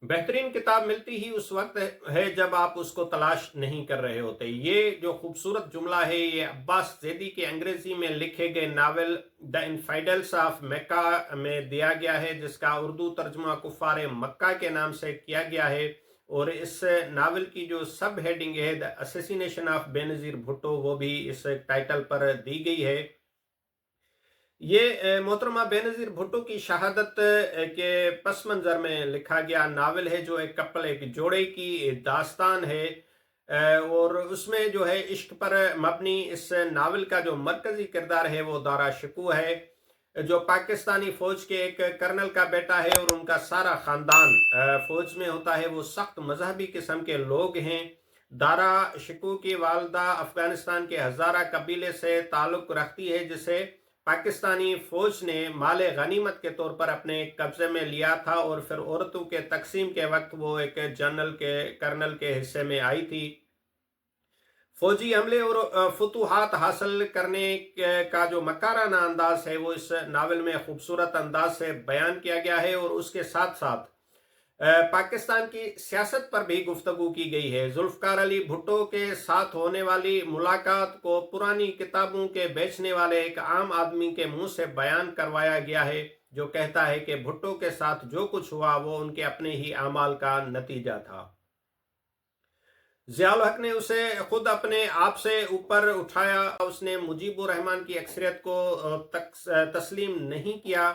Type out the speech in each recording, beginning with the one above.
बेहतरीन किताब मिलती ही उस वक्त है जब आप उसको तलाश नहीं कर रहे होते। ये जो खूबसूरत जुमला है, ये अब्बास ज़ैदी के अंग्रेजी में लिखे गए नावल द इनफाइडल्स ऑफ मक्का में दिया गया है, जिसका उर्दू तर्जुमा कुफ़ार मक्का के नाम से किया गया है। और इस नावल की जो सब हेडिंग है, the assassination of Benazir Bhutto, वो भी इस टाइटल पर दी गई है। ये मोहतरमा बेनज़ीर भुट्टो की शहादत के पस मंज़र में लिखा गया नावल है, जो एक कपल, एक जोड़े की दास्तान है। और उसमें जो है इश्क पर मबनी इस नावल का जो मरकज़ी किरदार है वो दारा शिकू है, जो पाकिस्तानी फ़ौज के एक कर्नल का बेटा है, और उनका सारा ख़ानदान फ़ौज में होता है। वो सख्त मजहबी किस्म के लोग हैं। दारा शिकू की वालदा अफ़गानिस्तान के हज़ारा कबीले से ताल्लुक़ रखती है, जिसे पाकिस्तानी फौज ने माले गनीमत के तौर पर अपने कब्जे में लिया था, और फिर औरतों के तकसीम के वक्त वो एक कर्नल के हिस्से में आई थी। फौजी हमले और फतूहात हासिल करने का जो मकाराना अंदाज है, वो इस नावल में खूबसूरत अंदाज से बयान किया गया है। और उसके साथ साथ पाकिस्तान की सियासत पर भी गुफ्तगू की गई है। जुल्फ़कार अली भुट्टो के साथ होने वाली मुलाकात को पुरानी किताबों के बेचने वाले एक आम आदमी के मुंह से बयान करवाया गया है, जो कहता है कि भुट्टो के साथ जो कुछ हुआ वो उनके अपने ही अमाल का नतीजा था। ज़ियाउल हक ने उसे खुद अपने आप से ऊपर उठाया। उसने मुजीबुर रहमान की अक्सरियत को तस्लीम नहीं किया।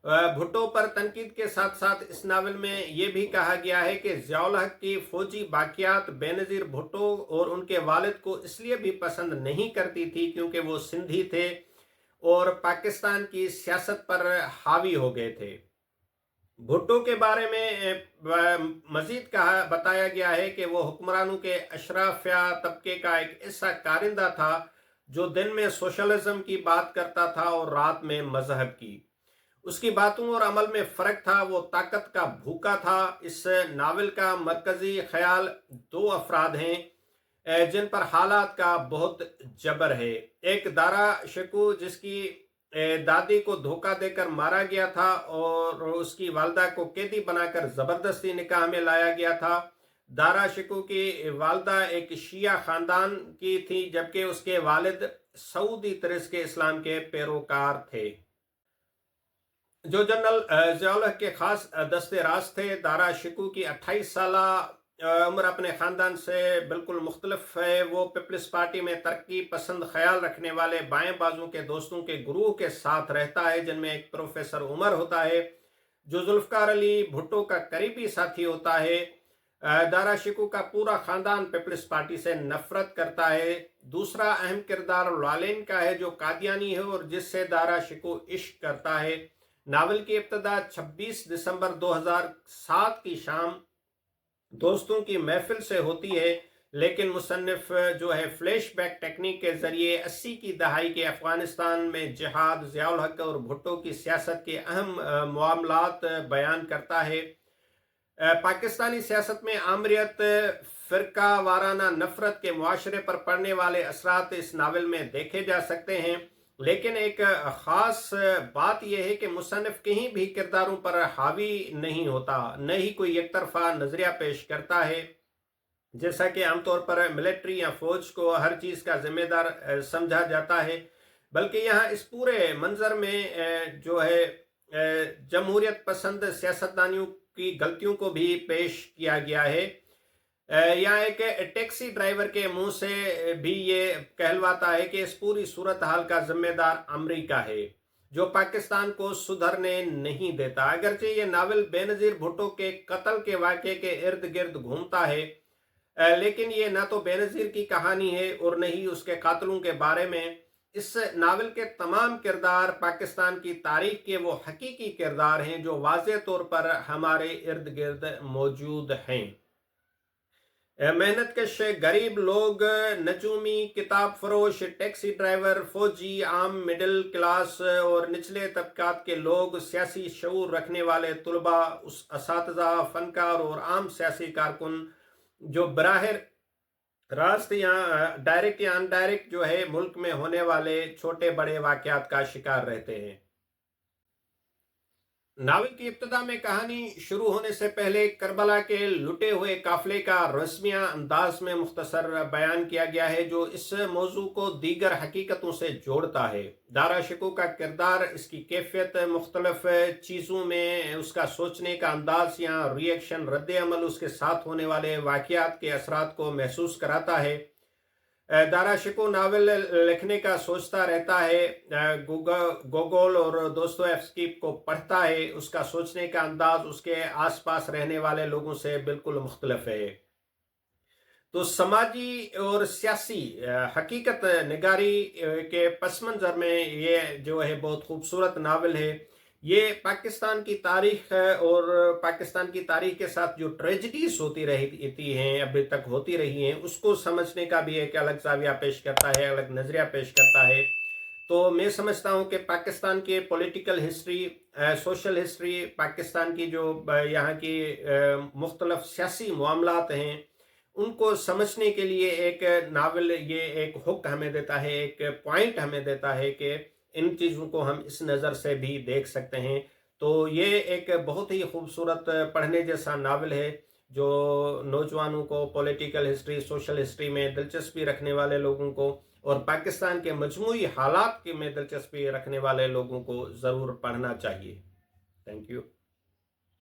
भुट्टो पर तनकीद के साथ साथ इस नावल में यह भी कहा गया है कि ज़ियाउल हक की फौजी बाकियात बेनज़ीर भुट्टो और उनके वालिद को इसलिए भी पसंद नहीं करती थी क्योंकि वो सिंधी थे और पाकिस्तान की सियासत पर हावी हो गए थे। भुट्टो के बारे में मजीद कहा बताया गया है कि वो हुक्मरानों के अशराफिया तबके का एक ऐसा कारिंदा था जो दिन में सोशलिज्म की बात करता था और रात में मजहब की। उसकी बातों और अमल में फर्क था। वो ताकत का भूखा था। इस नावल का मरकजी ख्याल दो अफराद हैं जिन पर हालात का बहुत जबर है। एक दारा शकू, जिसकी दादी को धोखा देकर मारा गया था और उसकी वालदा को कैदी बनाकर जबरदस्ती निकाह में लाया गया था। दारा शिकू की वालदा एक शिया खानदान की थी, जबकि उसके वालिद सऊदी तर्ज के इस्लाम के पैरोकार थे। जो जनरल ज़ियाउल हक के खास दस्ते राज थे। दारा शिकू की 28 साल उम्र अपने ख़ानदान से बिल्कुल मुख्तलिफ है। वो पीपल्स पार्टी में तरक्की पसंद ख्याल रखने वाले बाएं बाजू के दोस्तों के गुरूह के साथ रहता है, जिनमें एक प्रोफेसर उमर होता है जो जुल्फ़कार अली भुट्टो का करीबी साथी होता है। दारा शिकू का पूरा ख़ानदान पीपल्स पार्टी से नफरत करता है। दूसरा अहम किरदार लालेन का है, जो कादियानी है और जिससे दारा शिकू इश्क करता है। नावल की इब्तदा 26 दिसंबर 2007 की शाम दोस्तों की महफिल से होती है, लेकिन मुसन्निफ जो है फ्लैशबैक टेक्निक के जरिए 80 की दहाई के अफगानिस्तान में जिहाद, ज़ियाउल हक और भुट्टो की सियासत के अहम मामलात बयान करता है। पाकिस्तानी सियासत में आमरीत, फ़िरका वाराना नफरत के मुआशरे पर पड़ने वाले असरात इस नावल में देखे जा सकते हैं। लेकिन एक ख़ास बात यह है कि मुसन्निफ़ कहीं भी किरदारों पर हावी नहीं होता, न ही कोई एक तरफ़ा नज़रिया पेश करता है, जैसा कि आमतौर पर मिलिट्री या फ़ौज को हर चीज़ का ज़िम्मेदार समझा जाता है। बल्कि यहाँ इस पूरे मंज़र में जो है जमहूरियत पसंद सियासतदानियों की गलतियों को भी पेश किया गया है। यहाँ एक टैक्सी ड्राइवर के मुंह से भी ये कहलवाता है कि इस पूरी सूरत हाल का जिम्मेदार अमेरिका है, जो पाकिस्तान को सुधरने नहीं देता। अगरचे ये नावल बेनज़ीर भुट्टो के कत्ल के वाक़े के इर्द गिर्द घूमता है, लेकिन ये ना तो बेनज़ीर की कहानी है और न ही उसके कातलों के बारे में। इस नावल के तमाम किरदार पाकिस्तान की तारीख के वो हकीकी किरदार हैं जो वाज़े तौर पर हमारे इर्द गिर्द मौजूद हैं। मेहनतकश गरीब लोग, नजूमी, किताब फरोश, टैक्सी ड्राइवर, फौजी, आम मिडिल क्लास और निचले तबकात के लोग, सियासी शऊर रखने वाले तुलबा, उस असातिज़ा, फनकार और आम सियासी कारकुन जो बराह रास्त या डायरेक्ट या अनडायरेक्ट जो है मुल्क में होने वाले छोटे बड़े वाक़यात का शिकार रहते हैं। नावल की इब्तिदा में कहानी शुरू होने से पहले करबला के लुटे हुए काफिले का रस्मिया अंदाज में मुख्तसर बयान किया गया है, जो इस मौजू को दीगर हकीकतों से जोड़ता है। दारा शिको का किरदार, इसकी कैफियत, मुख्तलिफ चीज़ों में उसका सोचने का अंदाज या रिएक्शन, रद्द अमल उसके साथ होने वाले वाक़यात के असरात को महसूस कराता है। दारा शिको नावल लिखने का सोचता रहता है, गोगोल और दोस्तोयेव्स्की को पढ़ता है। उसका सोचने का अंदाज उसके आसपास रहने वाले लोगों से बिल्कुल मुख्तलिफ है। तो समाजी और सियासी हकीकत निगारी के पस मंज़र में ये जो है बहुत खूबसूरत नावल है। ये पाकिस्तान की तारीख और पाकिस्तान की तारीख के साथ जो ट्रेजिडीज होती रहती हैं, अभी तक होती रही हैं, उसको समझने का भी एक अलग ज़ाविया पेश करता है, अलग नज़रिया पेश करता है। तो मैं समझता हूँ कि पाकिस्तान के political history, social history, Pakistan की जो यहाँ की मुख्तलिफ सियासी मामलात हैं, उनको समझने के लिए एक नावल ये एक हुक हमें देता है, एक पॉइंट हमें देता है कि इन चीज़ों को हम इस नज़र से भी देख सकते हैं। तो ये एक बहुत ही खूबसूरत पढ़ने जैसा नावल है, जो नौजवानों को पॉलिटिकल हिस्ट्री, सोशल हिस्ट्री में दिलचस्पी रखने वाले लोगों को और पाकिस्तान के मजमूई हालात के में दिलचस्पी रखने वाले लोगों को ज़रूर पढ़ना चाहिए। Thank you.